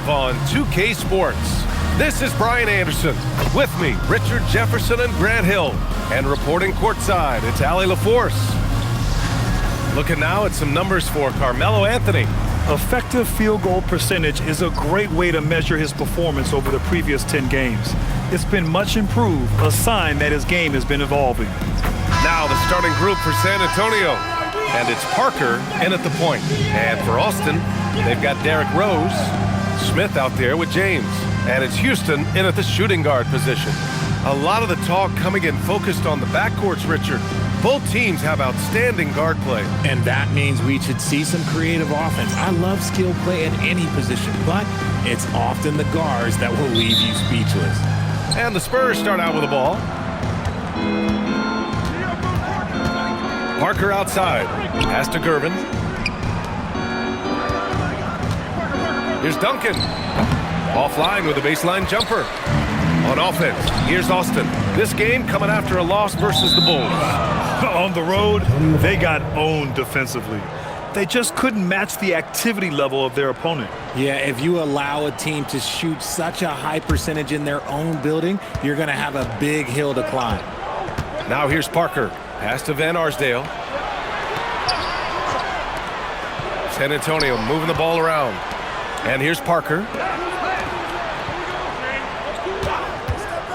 live on 2K Sports. This is Brian Anderson. With me, Richard Jefferson and Grant Hill. And reporting courtside, it's Allie LaForce. Looking now at some numbers for Carmelo Anthony. Effective field goal percentage is a great way to measure his performance over the previous 10 games. It's been much improved, a sign that his game has been evolving. Now the starting group for San Antonio. And it's Parker in at the point. And for Austin, they've got Derrick Rose, Smith out there with James. And it's Houston in at the shooting guard position. A lot of the talk coming in focused on the backcourts, Richard. Both teams have outstanding guard play. And that means we should see some creative offense. I love skill play at any position, but it's often the guards that will leave you speechless. And the Spurs start out with the ball. Parker outside. Pass to Gervin. Here's Duncan. Offline with a baseline jumper. On offense, here's Austin. This game coming after a loss versus the Bulls. On the road, they got owned defensively. They just couldn't match the activity level of their opponent. Yeah, if you allow a team to shoot such a high percentage in their own building, you're going to have a big hill to climb. Now here's Parker. Pass to Van Arsdale. San Antonio moving the ball around. And here's Parker.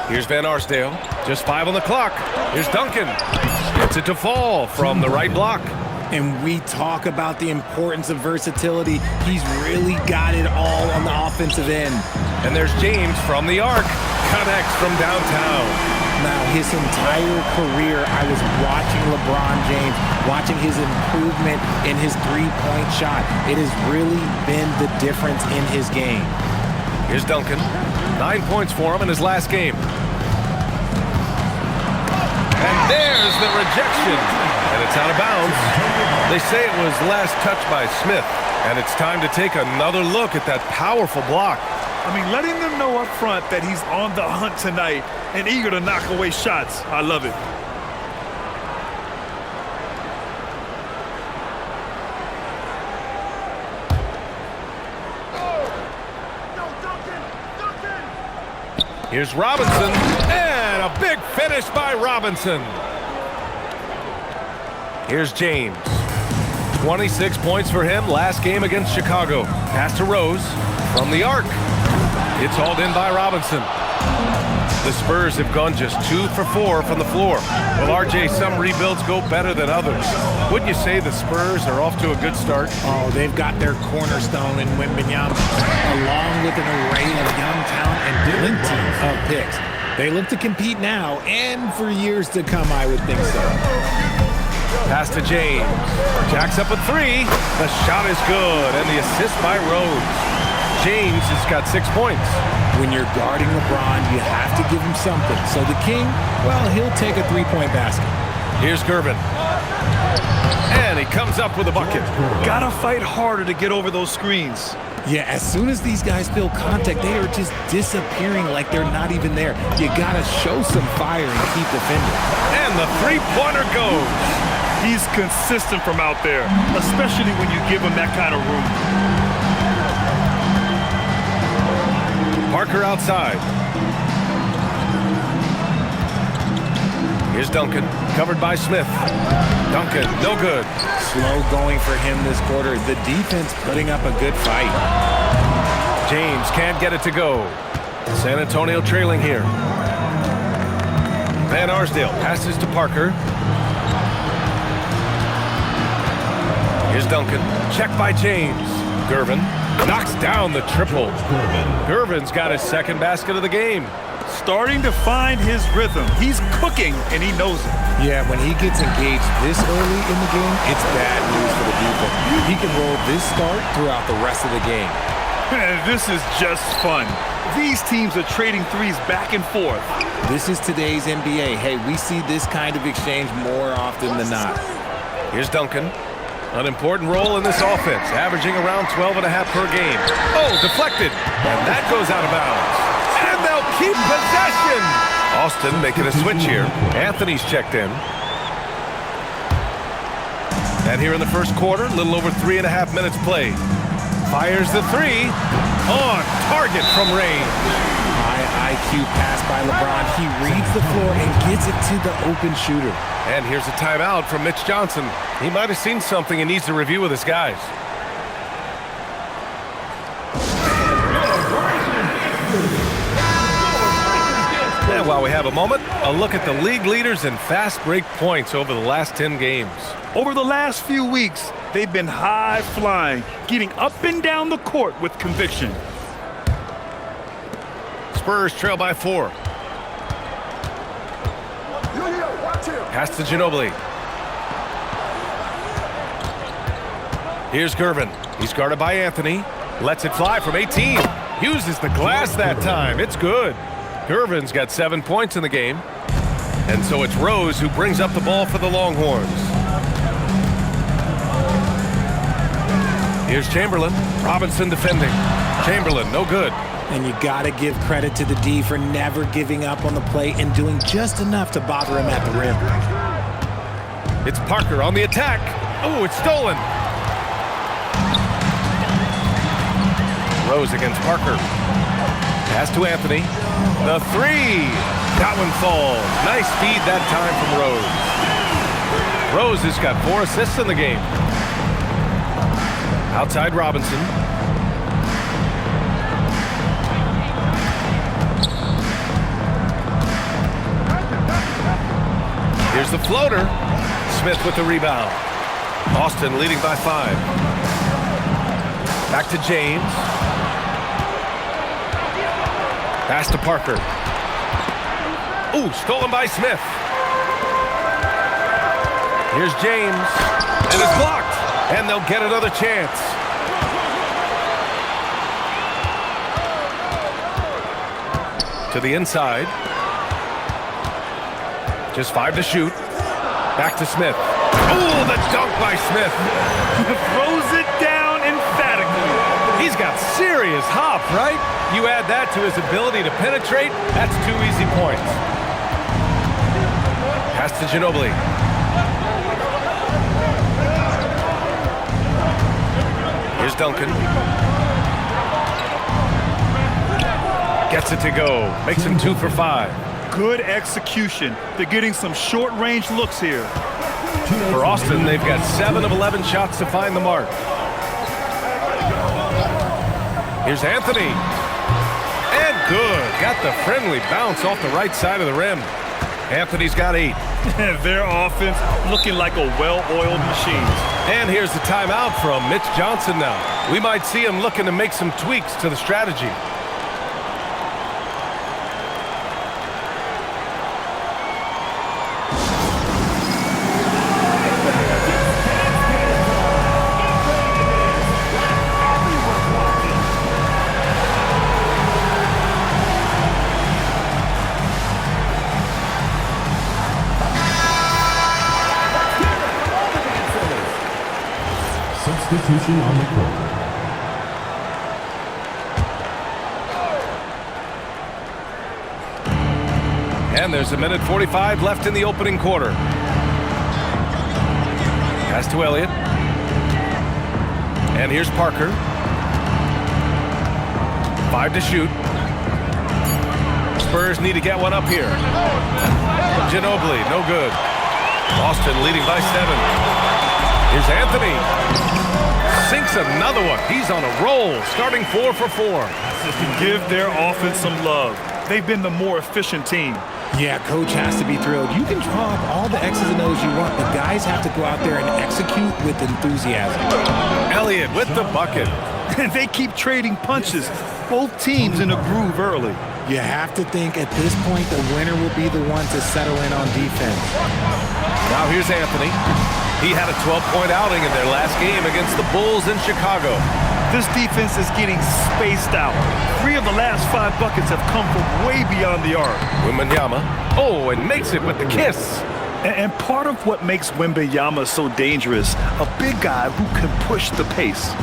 Here's Van Arsdale. Just 5 on the clock. Here's Duncan. Gets it to fall from the right block. And we talk about the importance of versatility. He's really got it all on the offensive end. And there's James from the arc. Connects from downtown. Now, his entire career, I was watching LeBron James, watching his improvement in his three-point shot. It has really been the difference in his game. Here's Duncan. 9 points for him in his last game. And there's the rejection. And it's out of bounds. They say it was last touched by Smith. And it's time to take another look at that powerful block. I mean, letting them know up front that he's on the hunt tonight and eager to knock away shots. I love it. Here's Robinson, and a big finish by Robinson. Here's James. 26 points for him last game against Chicago. Pass to Rose from the arc. It's hauled in by Robinson. The Spurs have gone just 2 for 4 from the floor. Well, RJ, some rebuilds go better than others. Wouldn't you say the Spurs are off to a good start? Oh, they've got their cornerstone in Wembanyama, along with an array of young talent and plenty of picks. They look to compete now and for years to come, I would think so. Pass to James. Jacks up a 3. The shot is good, and the assist by Rose. James has got 6 points. When you're guarding LeBron, you have to give him something. So the King, well, he'll take a three-point basket. Here's Gervin. And he comes up with a bucket. Gotta fight harder to get over those screens. Yeah, as soon as these guys feel contact, they are just disappearing like they're not even there. You gotta show some fire and keep defending. And the three-pointer goes. He's consistent from out there, especially when you give him that kind of room. Parker outside. Here's Duncan, covered by Smith. Duncan, no good. Slow going for him this quarter. The defense putting up a good fight. James can't get it to go. San Antonio trailing here. Van Arsdale passes to Parker. Here's Duncan, checked by James. Gervin knocks down the triple. Gervin's got his second basket of the game. Starting to find his rhythm. He's cooking, and he knows it. Yeah, when he gets engaged this early in the game, it's bad news for the defense. He can roll this start throughout the rest of the game. This is just fun. These teams are trading threes back and forth. This is today's NBA. Hey, we see this kind of exchange more often than not. Here's Duncan. An important role in this offense, averaging around 12.5 per game. Oh, deflected. And that goes out of bounds. And they'll keep possession. Austin making a switch here. Anthony's checked in. And here in the first quarter, a little over 3.5 minutes played. Fires the 3 on target from range. High IQ pass by LeBron. He reads the floor and gets it to the open shooter. And here's a timeout from Mitch Johnson. He might have seen something and needs to review with his guys. And while we have a moment, a look at the league leaders in fast break points over the last 10 games. Over the last few weeks, they've been high flying, getting up and down the court with conviction. Spurs trail by 4. Pass to Ginobili. Here's Gervin. He's guarded by Anthony. Lets it fly from 18. Uses the glass that time. It's good. Gervin's got 7 points in the game. And so it's Rose who brings up the ball for the Longhorns. Here's Chamberlain. Robinson defending. Chamberlain, no good. And you got to give credit to the D for never giving up on the play and doing just enough to bother him at the rim. It's Parker on the attack. Oh, it's stolen. Rose against Parker. Pass to Anthony. The three. That one falls. Nice feed that time from Rose. Rose has got 4 assists in the game. Outside Robinson. Here's the floater. Smith with the rebound. Austin leading by 5. Back to James. Pass to Parker. Ooh, stolen by Smith. Here's James. And it's blocked. And they'll get another chance. To the inside. Just 5 to shoot. Back to Smith. Oh, the dunk by Smith. Throws it down emphatically. He's got serious hop, right? You add that to his ability to penetrate, that's 2 easy points. Pass to Ginobili. Here's Duncan. Gets it to go. Makes him 2 for 5. Good execution. They're getting some short-range looks here. For Austin, they've got 7 of 11 shots to find the mark. Here's Anthony. And good. Got the friendly bounce off the right side of the rim. Anthony's got 8. Their offense looking like a well-oiled machine. And here's the timeout from Mitch Johnson now. We might see him looking to make some tweaks to the strategy. Substitution on the court. And there's 1:45 left in the opening quarter. Pass to Elliott. And here's Parker. 5 to shoot. Spurs need to get one up here. Ginobili, no good. Austin leading by 7. Here's Anthony. Sinks another one. He's on a roll, starting 4 for 4. Give their offense some love. They've been the more efficient team. Yeah, coach has to be thrilled. You can draw up all the X's and O's you want, but guys have to go out there and execute with enthusiasm. Elliott with the bucket. And they keep trading punches. Both teams in a groove early. You have to think at this point the winner will be the one to settle in on defense. Now here's Anthony. He had a 12-point outing in their last game against the Bulls in Chicago. This defense is getting spaced out. 3 of the last 5 buckets have come from way beyond the arc. Wembanyama. Oh, and makes it with the kiss. And part of what makes Wembanyama so dangerous, a big guy who can push the pace.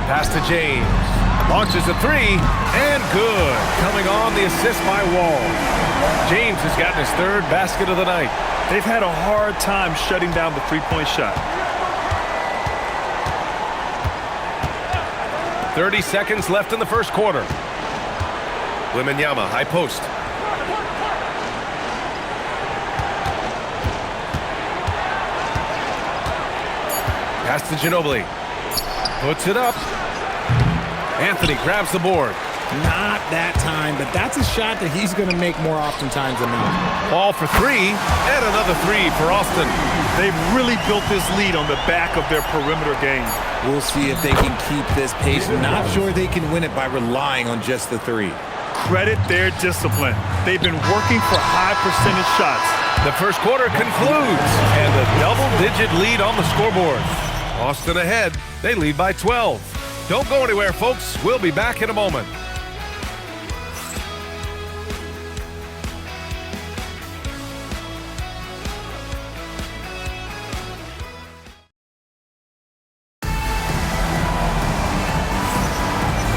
Pass to James. Launches a 3, and good. Coming on the assist by Wall. James has gotten his 3rd basket of the night. They've had a hard time shutting down the 3-point shot. 30 seconds left in the first quarter. Wembanyama, high post. Pass to Ginobili. Puts it up. Anthony grabs the board. Not that time, but that's a shot that he's going to make more oftentimes than not. Ball for three, and another three for Austin. They've really built this lead on the back of their perimeter game. We'll see if they can keep this pace. Not sure they can win it by relying on just the three. Credit their discipline. They've been working for high percentage shots. The first quarter concludes, and a double-digit lead on the scoreboard. Austin ahead. They lead by 12. Don't go anywhere, folks. We'll be back in a moment.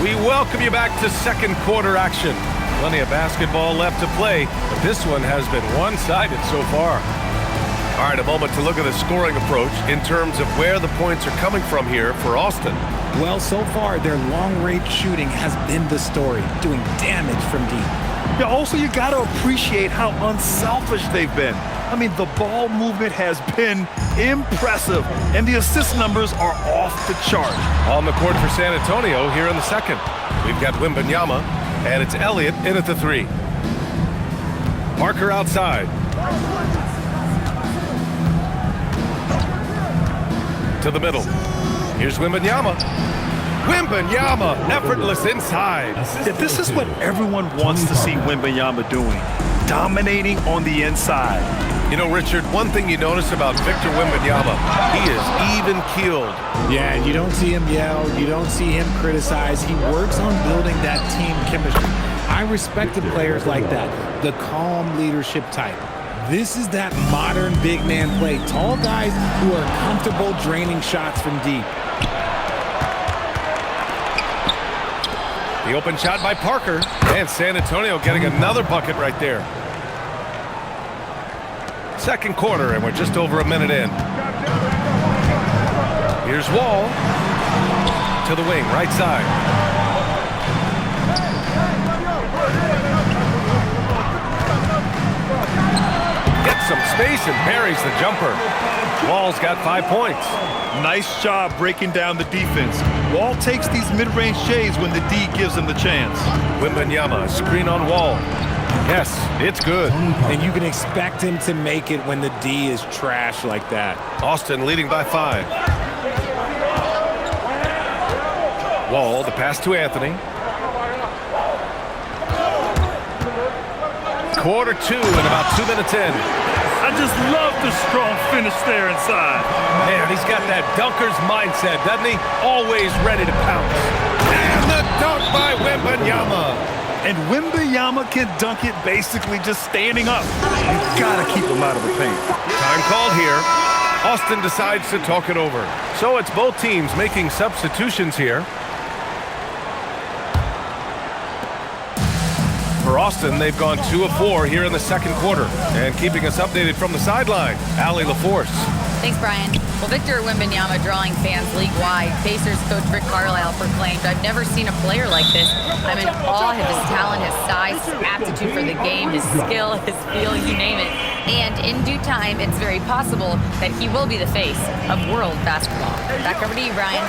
We welcome you back to second quarter action. Plenty of basketball left to play, but this one has been one-sided so far. All right, a moment to look at the scoring approach in terms of where the points are coming from here for Austin. Well, so far, their long-range shooting has been the story, doing damage from deep. Yeah, also, you got to appreciate how unselfish they've been. I mean, the ball movement has been impressive, and the assist numbers are off the chart. On the court for San Antonio here in the second. We've got Wembanyama, and it's Elliott in at the three. Parker outside. To the middle. Here's Wembanyama. Wembanyama, effortless inside. Yeah, this is what everyone wants to see Wembanyama doing, dominating on the inside. You know, Richard, one thing you notice about Victor Wembanyama, he is even-keeled. Yeah, and you don't see him yell. You don't see him criticize. He works on building that team chemistry. I respected players like that, the calm leadership type. This is that modern big man play. Tall guys who are comfortable draining shots from deep. The open shot by Parker, and San Antonio getting another bucket right there. Second quarter, and we're just over a minute in. Here's Wall to the wing, right side. Gets some space and buries the jumper. Wall's got 5 points. Nice job breaking down the defense. Wall takes these mid-range shades when the D gives him the chance. Wembanyama, screen on Wall. Yes, it's good. And you can expect him to make it when the D is trash like that. Austin leading by 5. Wall, the pass to Anthony. Quarter 2 and about 2 minutes in. I just love the strong finish there inside. Man, he's got that dunker's mindset, doesn't he? Always ready to pounce. And the dunk by Wembanyama. And Wembanyama can dunk it basically just standing up. You gotta keep him out of the paint. Time called here. Austin decides to talk it over. So it's both teams making substitutions here. For Austin, they've gone 2 of 4 here in the second quarter. And keeping us updated from the sideline, Allie LaForce. Thanks, Brian. Well, Victor Wembanyama drawing fans league-wide. Pacers coach Rick Carlisle proclaimed, "I've never seen a player like this. I'm in awe of his talent, his size, his aptitude for the game, his skill, his feel, you name it. And in due time, it's very possible that he will be the face of world basketball." Back over to you, Brian.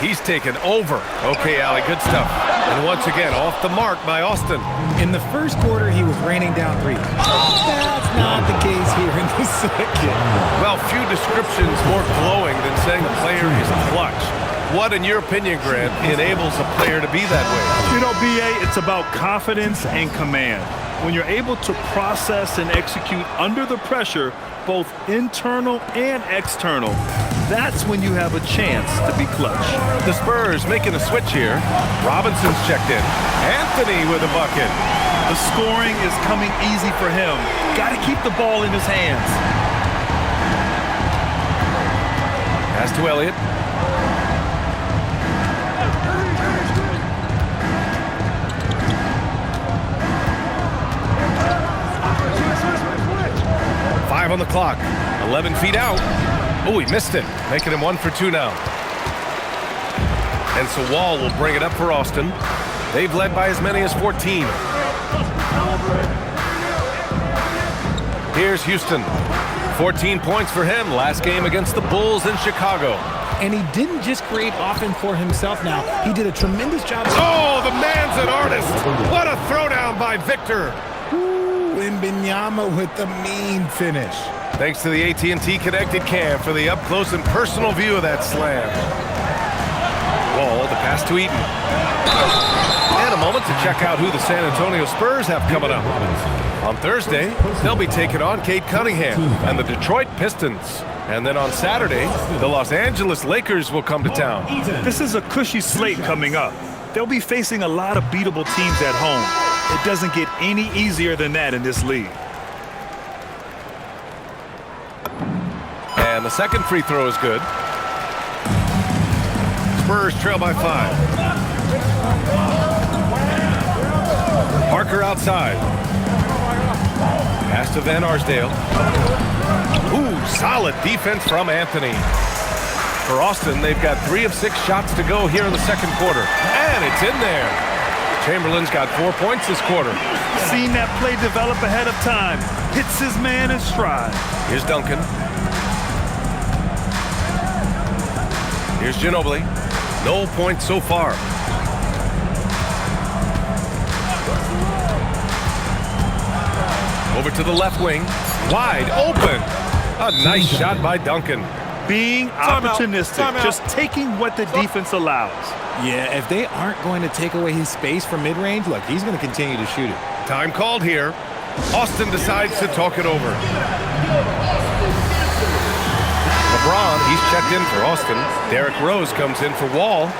He's taken over. Okay, Allie, good stuff. And once again, off the mark by Austin. In the first quarter, he was raining down threes. That's not the case here in the second. Well, few descriptions more glowing than saying a player is clutch. What, in your opinion, Grant, enables a player to be that way? You know, B.A., it's about confidence and command. When you're able to process and execute under the pressure, both internal and external, that's when you have a chance to be clutch. The Spurs making a switch here. Robinson's checked in. Anthony with a bucket. The scoring is coming easy for him. Got to keep the ball in his hands. Pass to Elliott. Five on the clock. 11 feet out. Oh, he missed it. Making him 1 for 2 now. And so Wall will bring it up for Austin. They've led by as many as 14. Here's Houston. 14 points for him last game against the Bulls in Chicago. And he didn't just create offense for himself now. He did a tremendous job. Oh, the man's an artist. What a throwdown by Victor. Ooh, Wembanyama with the mean finish. Thanks to the AT&T Connected Cam for the up-close and personal view of that slam. Wall, the pass to Eaton. And a moment to check out who the San Antonio Spurs have coming up. On Thursday, they'll be taking on Cade Cunningham and the Detroit Pistons. And then on Saturday, the Los Angeles Lakers will come to town. This is a cushy slate coming up. They'll be facing a lot of beatable teams at home. It doesn't get any easier than that in this league. And the second free throw is good. Spurs trail by 5. Parker outside. Pass to Van Arsdale. Ooh, solid defense from Anthony. For Austin, they've got 3 of 6 shots to go here in the second quarter. And it's in there. Chamberlain's got 4 points this quarter. Seen that play develop ahead of time. Hits his man in stride. Here's Duncan. Here's Ginobili. No points so far. Over to the left wing. Wide open. A nice shot by Duncan. Being opportunistic, just taking what the defense allows. Yeah, if they aren't going to take away his space from mid-range, look, he's going to continue to shoot it. Time called here. Austin decides to talk it over. LeBron, he's checked in for Austin. Derrick Rose comes in for Wall.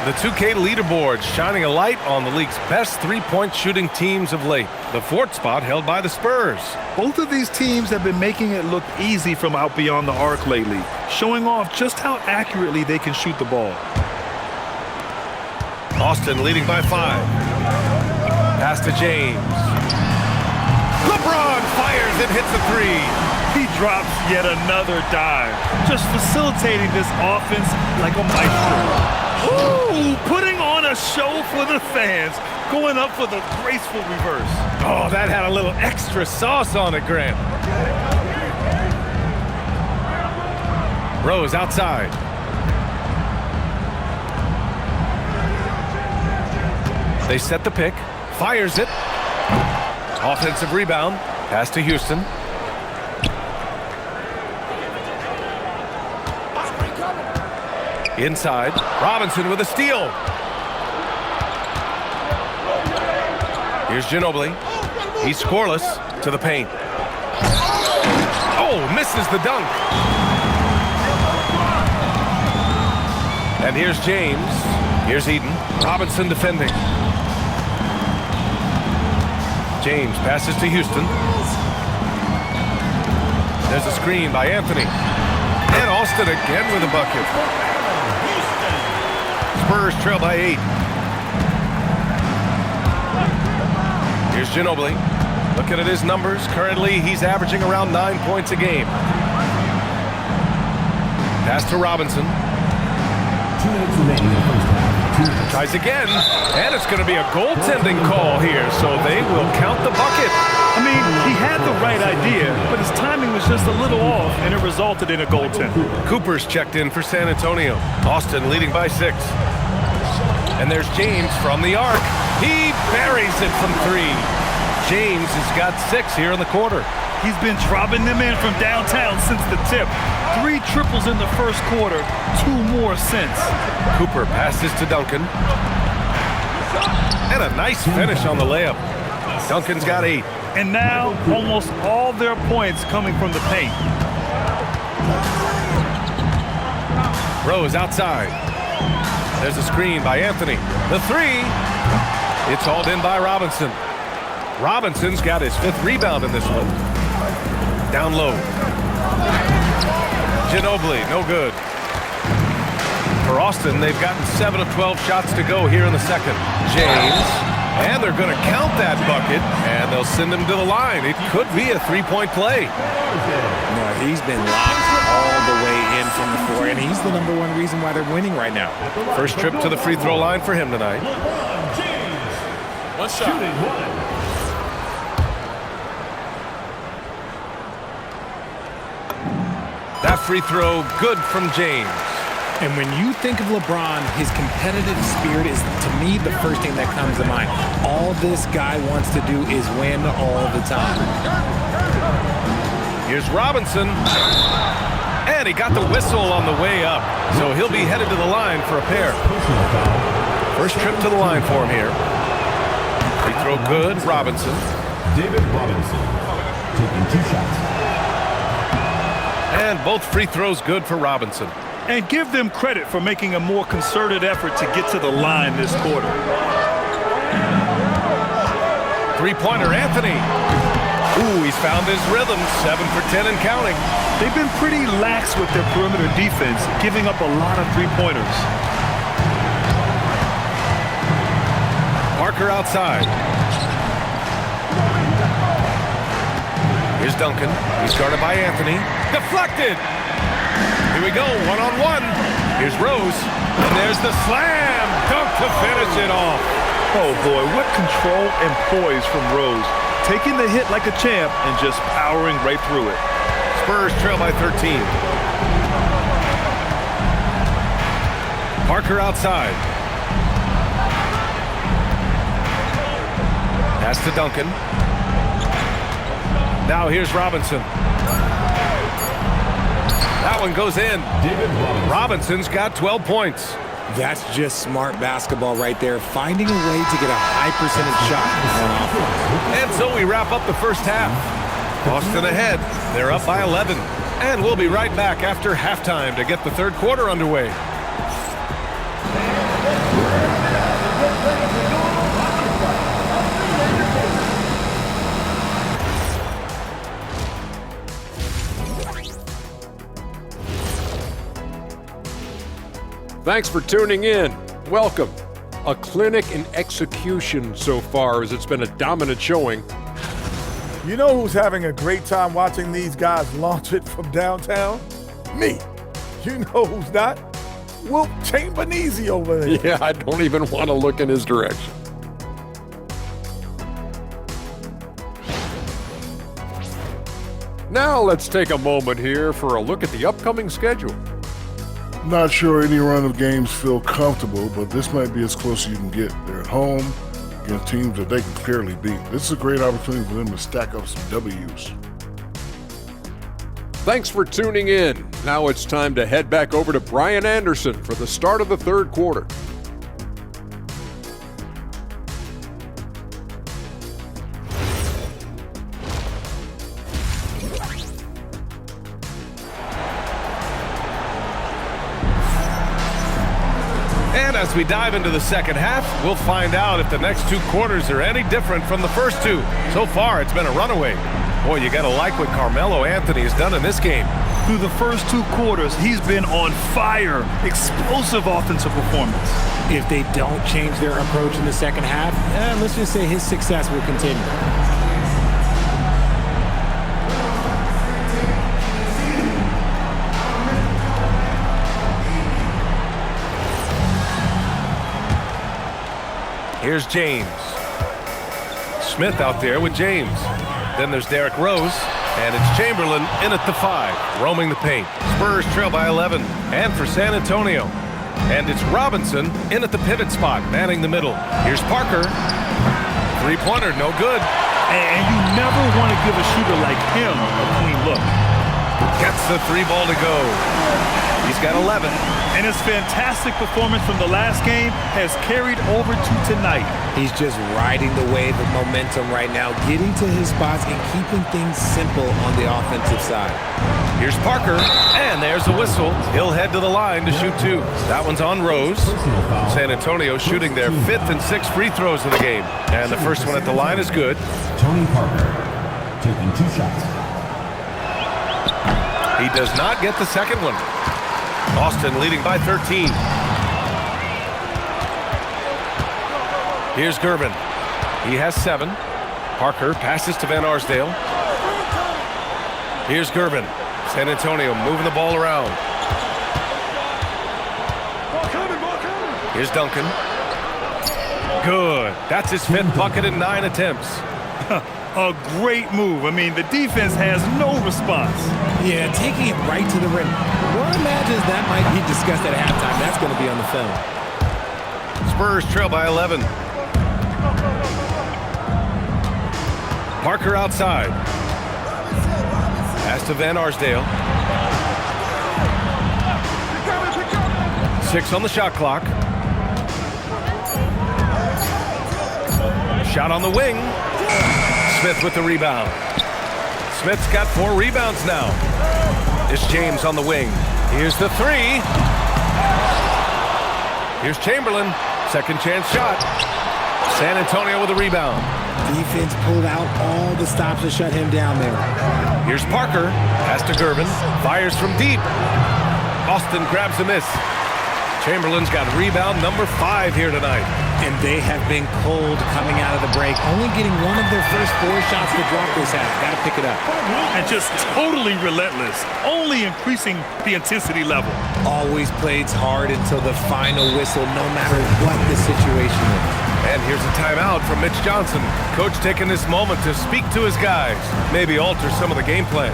The 2K leaderboard shining a light on the league's best three-point shooting teams of late. The 4th spot held by the Spurs. Both of these teams have been making it look easy from out beyond the arc lately, showing off just how accurately they can shoot the ball. Austin leading by 5. Pass to James. LeBron fires and hits a 3. He drops yet another dive, just facilitating this offense like a maestro. Ooh, putting on a show for the fans, going up for the graceful reverse. Oh, that had a little extra sauce on it, Grant. Rose outside. They set the pick, fires it. Offensive rebound, pass to Houston. Inside, Robinson with a steal. Here's Ginobili. He's scoreless to the paint. Oh, misses the dunk. And here's James. Here's Eden. Robinson defending. James passes to Houston. There's a screen by Anthony. And Austin again with a bucket. Spurs trail by 8. Here's Ginobili. Looking at his numbers. Currently, he's averaging around 9 points a game. Pass to Robinson. 2 minutes remaining in the first half. Tries again. And it's going to be a goaltending call here, so they will count the bucket. I mean, he had the right idea, but his timing was just a little off, and it resulted in a goaltend. Cooper's checked in for San Antonio. Austin leading by 6. And there's James from the arc. He buries it from 3. James has got 6 here in the quarter. He's been dropping them in from downtown since the tip. 3 triples in the first quarter, 2 more since. Cooper passes to Duncan. And a nice finish on the layup. Duncan's got 8. And now, almost all their points coming from the paint. Rose outside. There's a screen by Anthony. The 3. It's hauled in by Robinson. Robinson's got his 5th rebound in this one. Down low. Ginobili, no good. For Austin, they've gotten 7 of 12 shots to go here in the second. James. And they're going to count that bucket, and they'll send him to the line. It could be a 3-point play. No, he's been locked all the way in from the floor, and he's the #1 reason why they're winning right now. First trip to the free throw line for him tonight. Shooting one. That free throw, good from James. And when you think of LeBron, his competitive spirit is, to me, the first thing that comes to mind. All this guy wants to do is win all the time. Here's Robinson. And he got the whistle on the way up. So he'll be headed to the line for a pair. First trip to the line for him here. Free throw good, Robinson. David Robinson taking 2 shots. And both free throws good for Robinson. And give them credit for making a more concerted effort to get to the line this quarter. Three-pointer, Anthony. Ooh, he's found his rhythm. 7 for 10 and counting. They've been pretty lax with their perimeter defense, giving up a lot of three-pointers. Parker outside. Here's Duncan. He's guarded by Anthony. Deflected. Here we go, one-on-one. Here's Rose. And there's the slam. Dunk to finish it off. Oh, boy, what control and poise from Rose. Taking the hit like a champ and just powering right through it. Spurs trail by 13. Parker outside. Pass to Duncan. Now here's Robinson. That one goes in. Robinson's got 12 points. That's just smart basketball right there, finding a way to get a high percentage shot on offense. And so we wrap up the first half. Boston ahead. They're up by 11. And we'll be right back after halftime to get the third quarter underway. Thanks for tuning in. Welcome. A clinic in execution so far, as it's been a dominant showing. You know who's having a great time watching these guys launch it from downtown? Me. You know who's not? Wilt Chamberlain over there. Yeah, I don't even want to look in his direction. Now let's take a moment here for a look at the upcoming schedule. Not sure any run of games feel comfortable, but this might be as close as you can get. They're at home against teams that they can clearly beat. This is a great opportunity for them to stack up some W's. Thanks for tuning in. Now it's time to head back over to Brian Anderson for the start of the third quarter. And as we dive into the second half, we'll find out if the next 2 quarters are any different from the first 2. So far, it's been a runaway. Boy, you gotta like what Carmelo Anthony has done in this game. Through the first 2 quarters, he's been on fire. Explosive offensive performance. If they don't change their approach in the second half, let's just say his success will continue. Here's James. Smith out there with James. Then there's Derrick Rose, and it's Chamberlain in at the 5, roaming the paint. Spurs trail by 11, and for San Antonio. And it's Robinson in at the pivot spot, manning the middle. Here's Parker. Three-pointer, no good. And you never want to give a shooter like him a clean look. Gets the 3 ball to go. He's got 11. And his fantastic performance from the last game has carried over to tonight. He's just riding the wave of momentum right now, getting to his spots and keeping things simple on the offensive side. Here's Parker, and there's a whistle. He'll head to the line to shoot 2. That one's on Rose. San Antonio shooting their 5th and 6th free throws of the game. And the first one at the line is good. Tony Parker taking 2 shots. He does not get the second one. Boston leading by 13. Here's Gervin. He has 7. Parker passes to Van Arsdale. Here's Gervin. San Antonio moving the ball around. Here's Duncan. Good. That's his 5th bucket in 9 attempts. A great move. I mean, the defense has no response. Yeah, taking it right to the rim. One imagines that might be discussed at halftime. That's going to be on the film. Spurs trail by 11. Parker outside. Pass to Van Arsdale. 6 on the shot clock. Shot on the wing. Smith with the rebound. Smith's got 4 rebounds now. It's James on the wing. Here's the 3. Here's Chamberlain. Second chance shot. San Antonio with a rebound. Defense pulled out all the stops to shut him down there. Here's Parker. Pass to Gervin. Fires from deep. Austin grabs the miss. Chamberlain's got rebound number 5 here tonight. And they have been cold coming out of the break. Only getting one of their first 4 shots to drop this half. Got to pick it up. And just totally relentless, only increasing the intensity level. Always plays hard until the final whistle, no matter what the situation is. And here's a timeout from Mitch Johnson. Coach taking this moment to speak to his guys. Maybe alter some of the game plan.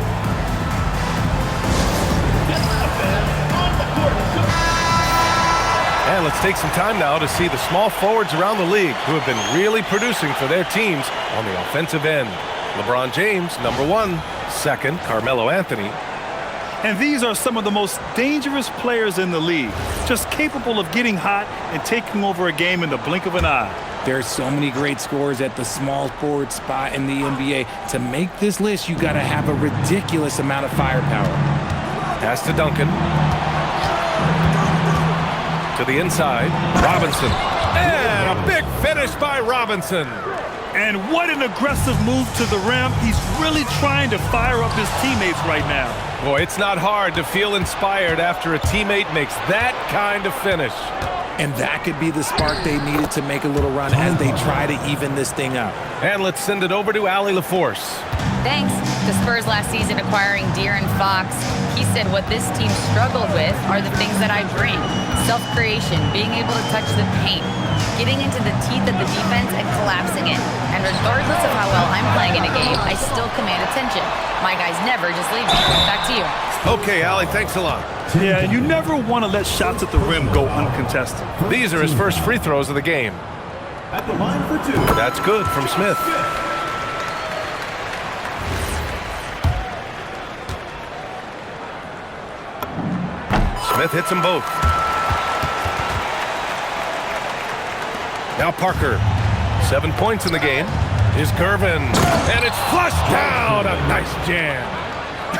And let's take some time now to see the small forwards around the league who have been really producing for their teams on the offensive end. LeBron James, number 1. Second, Carmelo Anthony. And these are some of the most dangerous players in the league, just capable of getting hot and taking over a game in the blink of an eye. There's so many great scorers at the small forward spot in the NBA. To make this list, you got to have a ridiculous amount of firepower. Pass to Duncan. To the inside, Robinson. And a big finish by Robinson. And what an aggressive move to the rim. He's really trying to fire up his teammates right now. Boy, it's not hard to feel inspired after a teammate makes that kind of finish. And that could be the spark they needed to make a little run as they try to even this thing up. And let's send it over to Allie LaForce. Thanks. The Spurs last season acquiring De'Aaron Fox. He said what this team struggled with are the things that I bring. Self-creation, being able to touch the paint, getting into the teeth of the defense and collapsing it. And regardless of how well I'm playing in a game, I still command attention. My guys never just leave me. Back to you. Okay, Allie, thanks a lot. Yeah, and you never want to let shots at the rim go uncontested. These are his first free throws of the game. At the line for 2. That's good from Smith. Smith hits them both. Now Parker. 7 points in the game. Here's Gervin. And it's flushed down. A nice jam.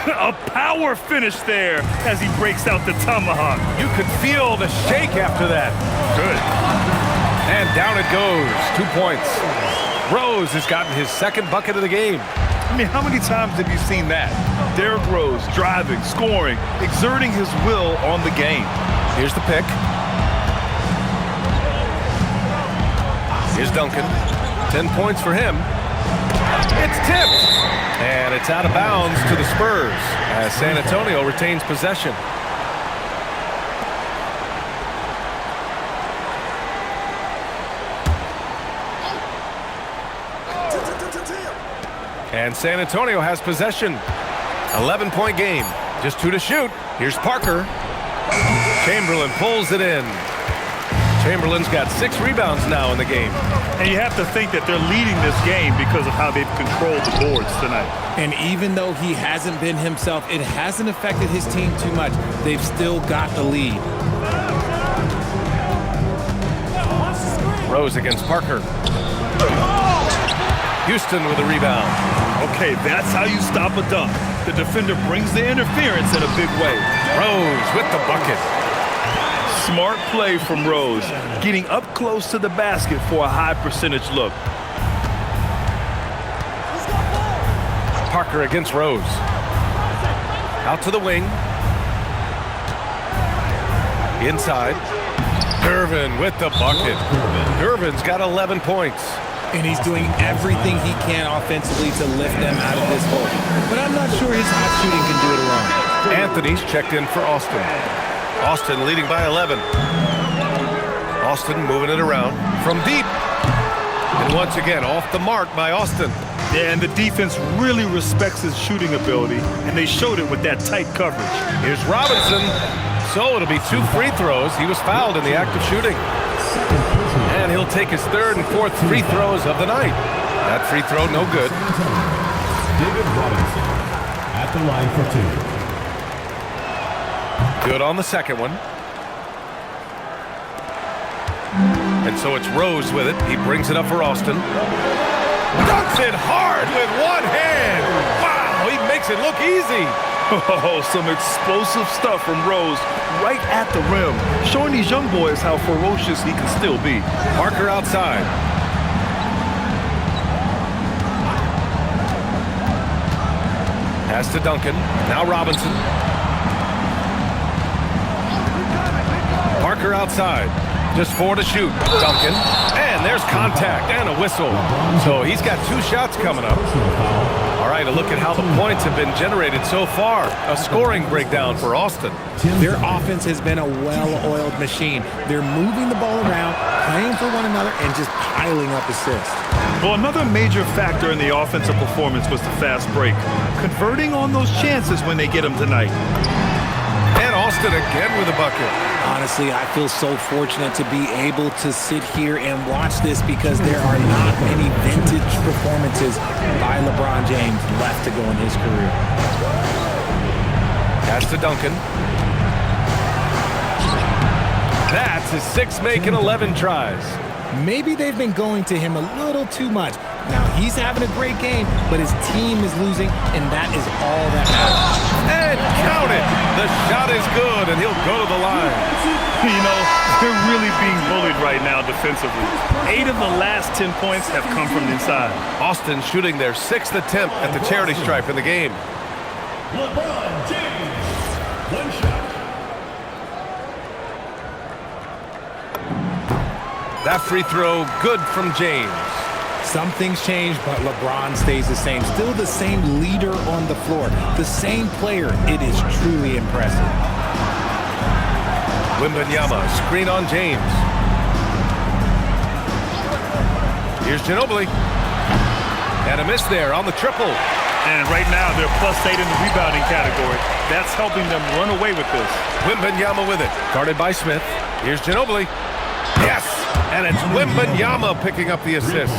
A power finish there as he breaks out the tomahawk. You could feel the shake after that. Good. And down it goes. 2 points. Rose has gotten his 2nd bucket of the game. I mean, how many times have you seen that? Derrick Rose driving, scoring, exerting his will on the game. Here's the pick. Here's Duncan. 10 points for him. It's tipped. And it's out of bounds to the Spurs as San Antonio retains possession. And San Antonio has possession. 11-point game. Just 2 to shoot. Here's Parker. Chamberlain pulls it in. Chamberlain's got 6 rebounds now in the game. And you have to think that they're leading this game because of how they've controlled the boards tonight. And even though he hasn't been himself, it hasn't affected his team too much. They've still got the lead. Rose against Parker. Houston with a rebound. Okay, that's how you stop a dunk. The defender brings the interference in a big way. Rose with the bucket. Smart play from Rose, getting up close to the basket for a high percentage look. Parker against Rose. Out to the wing. Inside. Gervin with the bucket. Gervin's got 11 points. And he's doing everything he can offensively to lift them out of this hole. But I'm not sure his hot shooting can do it alone. Anthony's checked in for Austin. Austin leading by 11. Austin moving it around from deep. And once again, off the mark by Austin. Yeah, and the defense really respects his shooting ability, and they showed it with that tight coverage. Here's Robinson. So it'll be 2 free throws. He was fouled in the act of shooting. And he'll take his 3rd and 4th free throws of the night. That free throw, no good. David Robinson at the line for 2. Good on the second one. And so it's Rose with it. He brings it up for Austin. Dunks it hard with one hand. Wow, he makes it look easy. Oh, some explosive stuff from Rose right at the rim, showing these young boys how ferocious he can still be. Parker outside. Pass to Duncan. Now Robinson. Parker outside. Just 4 to shoot. Duncan. And there's contact and a whistle. So he's got 2 shots coming up. All right, a look at how the points have been generated so far. A scoring breakdown for Austin. Their offense has been a well-oiled machine. They're moving the ball around, playing for one another, and just piling up assists. Well, another major factor in the offensive performance was the fast break. Converting on those chances when they get them tonight. And Austin again with a bucket. Honestly, I feel so fortunate to be able to sit here and watch this because there are not many vintage performances by LeBron James left to go in his career. Pass to Duncan. That's his 6th make in 11 tries. Maybe they've been going to him a little too much. Now, he's having a great game, but his team is losing, and that is all that matters. And count it! The shot is good, and he'll go to the line. You know, they're really being bullied right now defensively. 8 of the last 10 points have come from inside. Austin shooting their 6th attempt at the charity stripe in the game. LeBron James, 1 shot. That free throw, good from James. Some things change, but LeBron stays the same. Still the same leader on the floor. The same player. It is truly impressive. Wembanyama, screen on James. Here's Ginobili. And a miss there on the triple. And right now, they're +8 in the rebounding category. That's helping them run away with this. Wembanyama with it. Guarded by Smith. Here's Ginobili. Yes! And it's Wembanyama picking up the assist.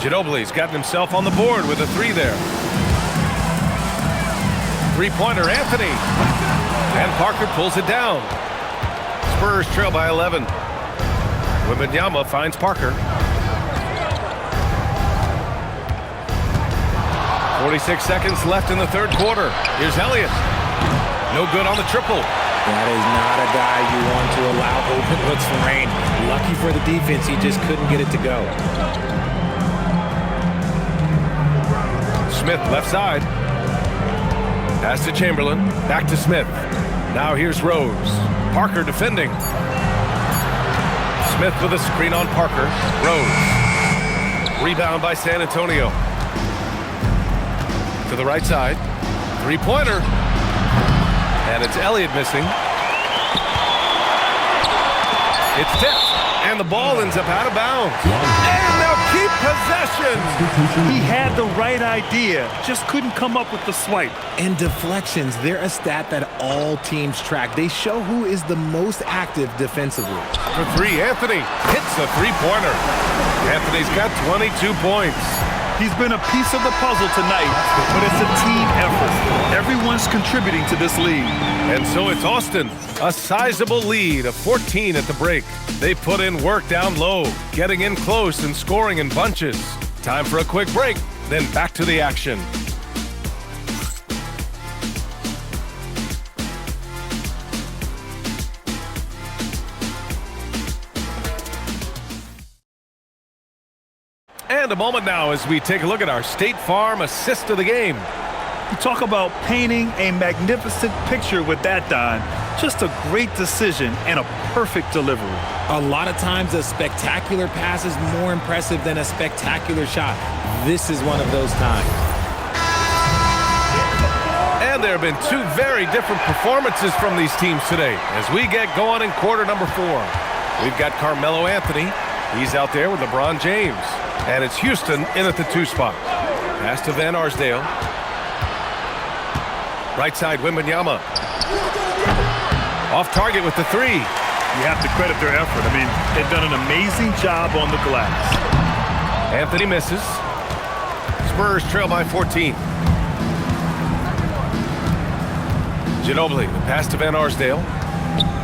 Ginobili's gotten himself on the board with a 3 there. Three-pointer, Anthony. And Parker pulls it down. Spurs trail by 11. Wembanyama finds Parker. 46 seconds left in the 3rd quarter. Here's Elliott. No good on the triple. That is not a guy you want to allow open looks from range. Lucky for the defense, he just couldn't get it to go. Smith left side. Pass to Chamberlain. Back to Smith. Now here's Rose. Parker defending. Smith with a screen on Parker. Rose. Rebound by San Antonio. To the right side. Three-pointer. And it's Elliott missing. It's tipped. And the ball ends up out of bounds. And they'll keep possession. He had the right idea, just couldn't come up with the swipe. And deflections, they're a stat that all teams track. They show who is the most active defensively. For 3, Anthony hits the three-pointer. Anthony's got 22 points. He's been a piece of the puzzle tonight, but it's a team effort. Everyone's contributing to this lead. And so it's Austin, a sizable lead of 14 at the break. They put in work down low, getting in close and scoring in bunches. Time for a quick break, then back to the action. And a moment now as we take a look at our State Farm assist of the game. You talk about painting a magnificent picture with that dime. Just a great decision and a perfect delivery. A lot of times a spectacular pass is more impressive than a spectacular shot. This is one of those times. And there have been 2 very different performances from these teams today as we get going in quarter number 4. We've got Carmelo Anthony He's out there with LeBron James. And it's Houston in at the 2 spot. Pass to Van Arsdale. Right side, Wembanyama. Off target with the 3. You have to credit their effort. I mean, they've done an amazing job on the glass. Anthony misses. Spurs trail by 14. Ginobili, the pass to Van Arsdale.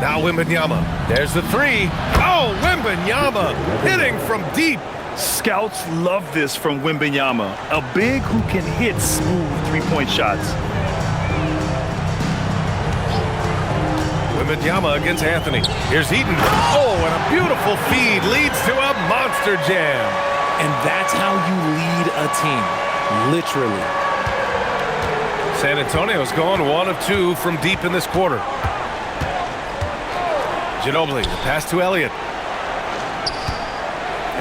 Now Wembanyama. There's the 3. Oh, Wembanyama hitting from deep. Scouts love this from Wembanyama, a big who can hit smooth three-point shots. Wembanyama against Anthony. Here's Eaton. Oh, and a beautiful feed leads to a monster jam. And that's how you lead a team, literally. San Antonio's going 1 of 2 from deep in this quarter. Ginobili, the pass to Elliott.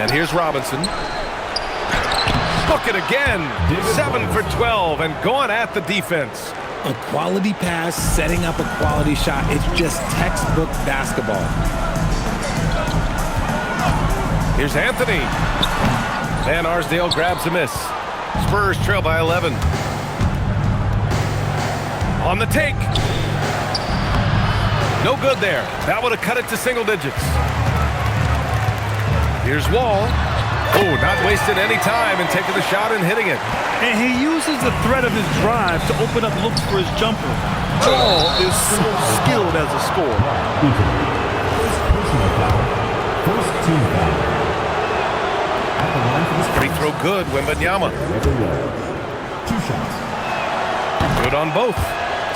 And here's Robinson. Book it again. 7 for 12 and going at the defense. A quality pass, setting up a quality shot. It's just textbook basketball. Here's Anthony. Van Arsdale grabs a miss. Spurs trail by 11. On the take. No good there. That would have cut it to single digits. Here's Wall. Oh, not wasting any time and taking the shot and hitting it. And he uses the threat of his drive to open up looks for his jumper. Wall is so skilled as a scorer. First personal foul. First team foul. At the line for the Spurs. Free throw good, Wembanyama. 2 shots. Good on both.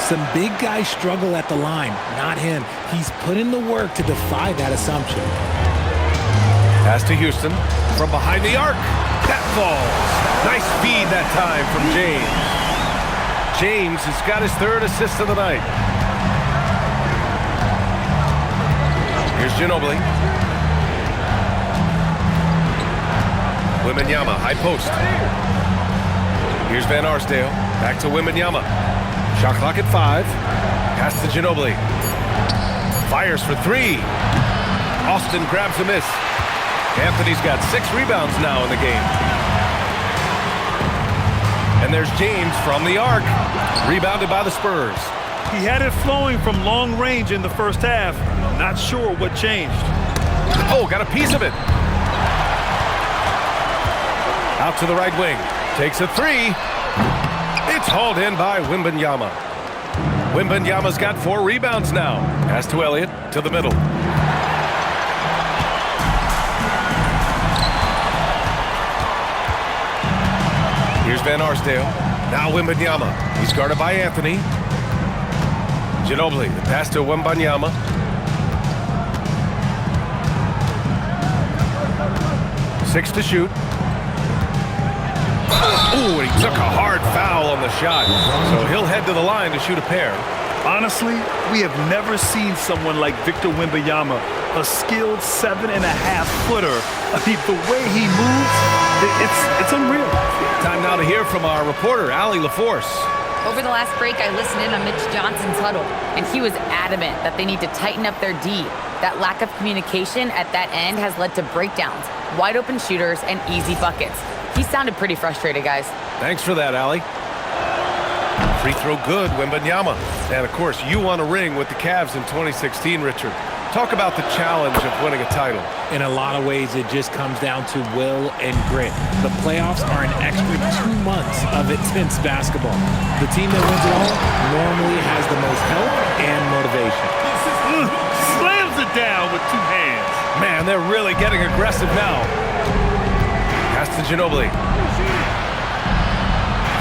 Some big guys struggle at the line, not him. He's put in the work to defy that assumption. Pass to Houston from behind the arc. That falls. Nice feed that time from James. James has got his 3rd assist of the night. Here's Ginobili. Wembanyama, high post. Here's Van Arsdale. Back to Wembanyama. Shot clock at 5. Pass to Ginobili. Fires for 3. Austin grabs a miss. Anthony's got 6 rebounds now in the game. And there's James from the arc. Rebounded by the Spurs. He had it flowing from long range in the first half. Not sure what changed. Oh, got a piece of it. Out to the right wing. Takes a 3. It's hauled in by Wembanyama. Wembanyama's got 4 rebounds now. Pass to Elliott to the middle. Here's Van Arsdale. Now Wembanyama. He's guarded by Anthony. Ginobili, the pass to Wembanyama. Six to shoot. Ooh, and he took a hard foul on the shot. So he'll head to the line to shoot a pair. Honestly, we have never seen someone like Victor Wembanyama, a skilled 7.5-footer. I mean, the way he moves, it's unreal. Time now to hear from our reporter, Allie LaForce. Over the last break, I listened in on Mitch Johnson's huddle, and he was adamant that they need to tighten up their D. That lack of communication at that end has led to breakdowns, wide open shooters, and easy buckets. He sounded pretty frustrated, guys. Thanks for that, Allie. Free throw good, Wembanyama. And, of course, you won a ring with the Cavs in 2016, Richard. Talk about the challenge of winning a title. In a lot of ways, it just comes down to will and grit. The playoffs are an extra 2 months of intense basketball. The team that wins it all normally has the most help and motivation. Slams it down with 2 hands. Man, they're really getting aggressive now. Pass to Ginobili.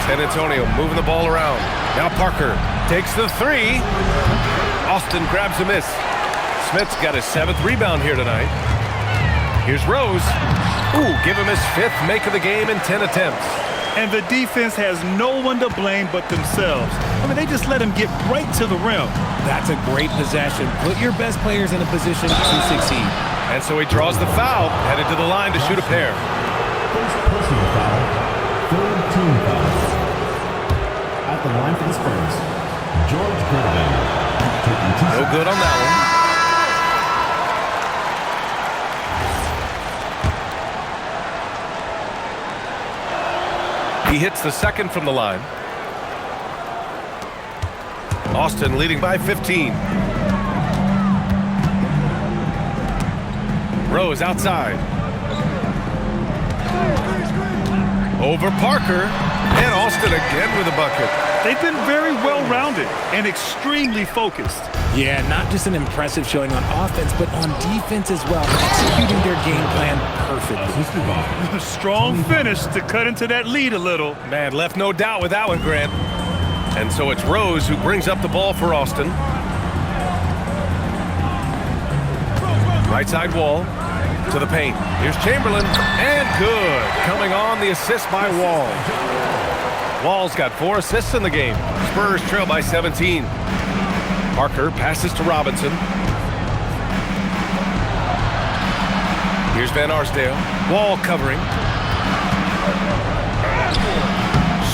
San Antonio moving the ball around. Now Parker takes the 3. Austin grabs a miss. Smith's got his 7th rebound here tonight. Here's Rose. Ooh, give him his 5th make of the game in 10 attempts. And the defense has no one to blame but themselves. I mean, they just let him get right to the rim. That's a great possession. Put your best players in a position to succeed. And so he draws the foul, headed to the line to shoot a pair. First personal foul. 3rd team foul. At the line for the Spurs, George Goodwin. No good on that one. He hits the second from the line. Austin leading by 15. Rose outside. Over Parker. And Austin again with a bucket. They've been very well-rounded and extremely focused. Yeah, not just an impressive showing on offense, but on defense as well, executing their game plan perfectly. Strong finish to cut into that lead a little. Man, left no doubt with that one, Grant. And so it's Rose who brings up the ball for Austin. Right side wall to the paint. Here's Chamberlain, and good. Coming on, the assist by Wall. Wall's got 4 assists in the game. Spurs trail by 17. Parker passes to Robinson. Here's Van Arsdale. Wall covering.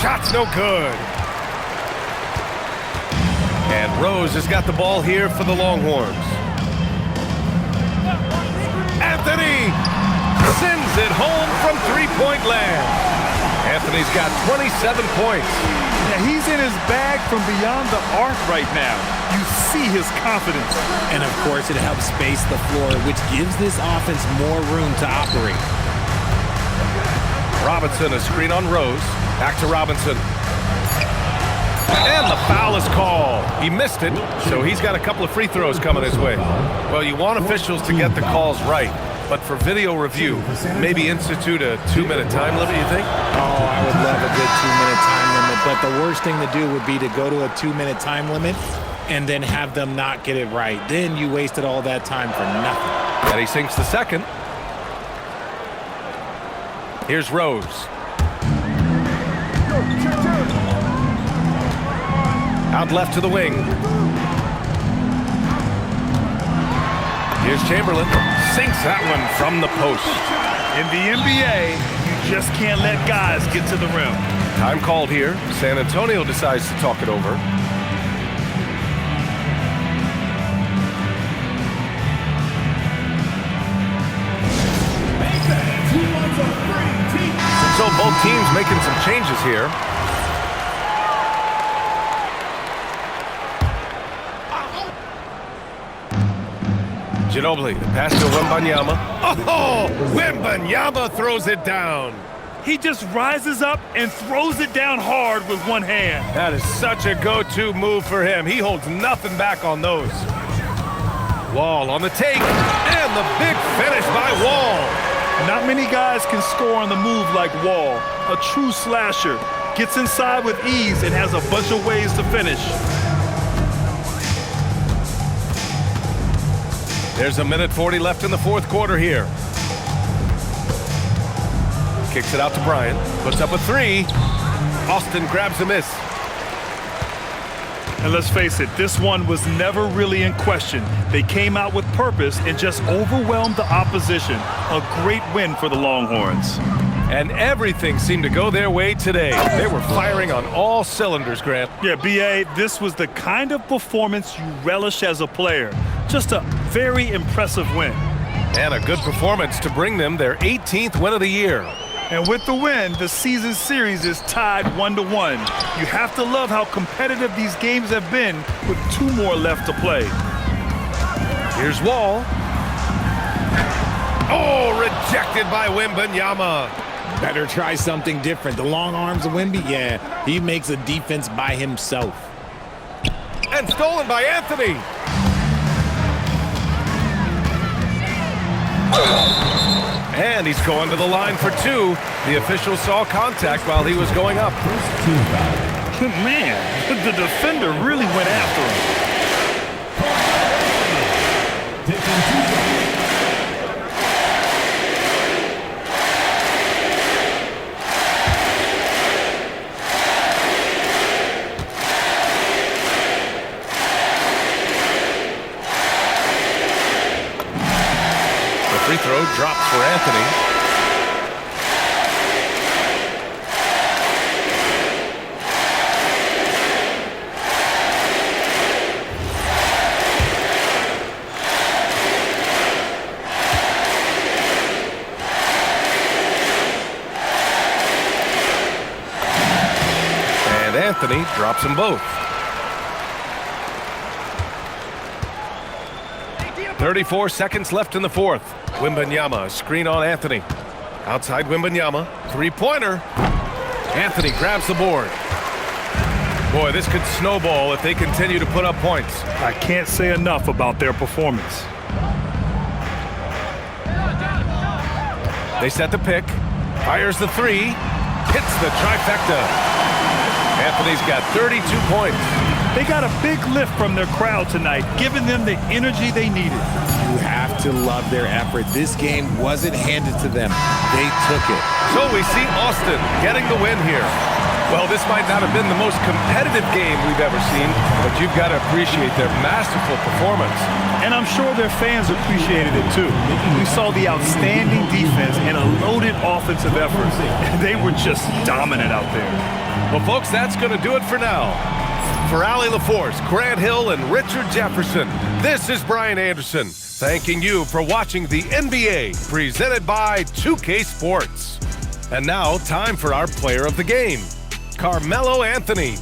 Shot's no good. And Rose has got the ball here for the Longhorns. Anthony sends it home from three-point land. Anthony's got 27 points. Now he's in his bag from beyond the arc right now. You see his confidence. And of course, it helps space the floor, which gives this offense more room to operate. Robinson, a screen on Rose. Back to Robinson. And the foul is called. He missed it, so he's got a couple of free throws coming his way. Well, you want officials to get the calls right, but for video review, maybe institute a 2-minute time limit, you think? Oh, I would love a good 2-minute time limit, but the worst thing to do would be to go to a 2-minute time limit and then have them not get it right. Then you wasted all that time for nothing. And he sinks the second. Here's Rose. Out left to the wing. Here's Chamberlain. Sinks that one from the post. In the NBA, you just can't let guys get to the rim. Time called here. San Antonio decides to talk it over. So both teams making some changes here. Ginobili, the pass to Wembanyama. Oh, Wembanyama throws it down. He just rises up and throws it down hard with one hand. That is such a go-to move for him. He holds nothing back on those. Wall on the take, and the big finish by Wall. Not many guys can score on the move like Wall. A true slasher. Gets inside with ease and has a bunch of ways to finish. There's a minute 40 left in the fourth quarter here. Kicks it out to Bryant. Puts up a three. Austin grabs a miss. And let's face it, this one was never really in question. They came out with purpose and just overwhelmed the opposition. A great win for the Longhorns. And everything seemed to go their way today. They were firing on all cylinders, Grant. Yeah, B.A., this was the kind of performance you relish as a player. Just a very impressive win. And a good performance to bring them their 18th win of the year. And with the win, the season series is tied 1-1. You have to love how competitive these games have been with 2 more left to play. Here's Wall. Oh, rejected by Wembanyama. Better try something different. The long arms of Wemby, yeah, he makes a defense by himself. And stolen by Anthony. And he's going to the line for 2. The official saw contact while he was going up. Man, the defender really went after him. Free throw drops for Anthony. Anthony drops them both. 34 seconds left in the fourth. Wembanyama, screen on Anthony. Outside Wembanyama, three-pointer. Anthony grabs the board. Boy, this could snowball if they continue to put up points. I can't say enough about their performance. They set the pick. Fires the three. Hits the trifecta. Anthony's got 32 points. They got a big lift from their crowd tonight, giving them the energy they needed. You have to love their effort. This game wasn't handed to them. They took it. So we see Austin getting the win here. Well, this might not have been the most competitive game we've ever seen, but you've got to appreciate their masterful performance. And I'm sure their fans appreciated it too. We saw the outstanding defense and a loaded offensive effort. They were just dominant out there. Well, folks, that's going to do it for now. For Allie LaForce, Grant Hill, and Richard Jefferson, this is Brian Anderson, thanking you for watching the NBA, presented by 2K Sports. And now, time for our player of the game, Carmelo Anthony.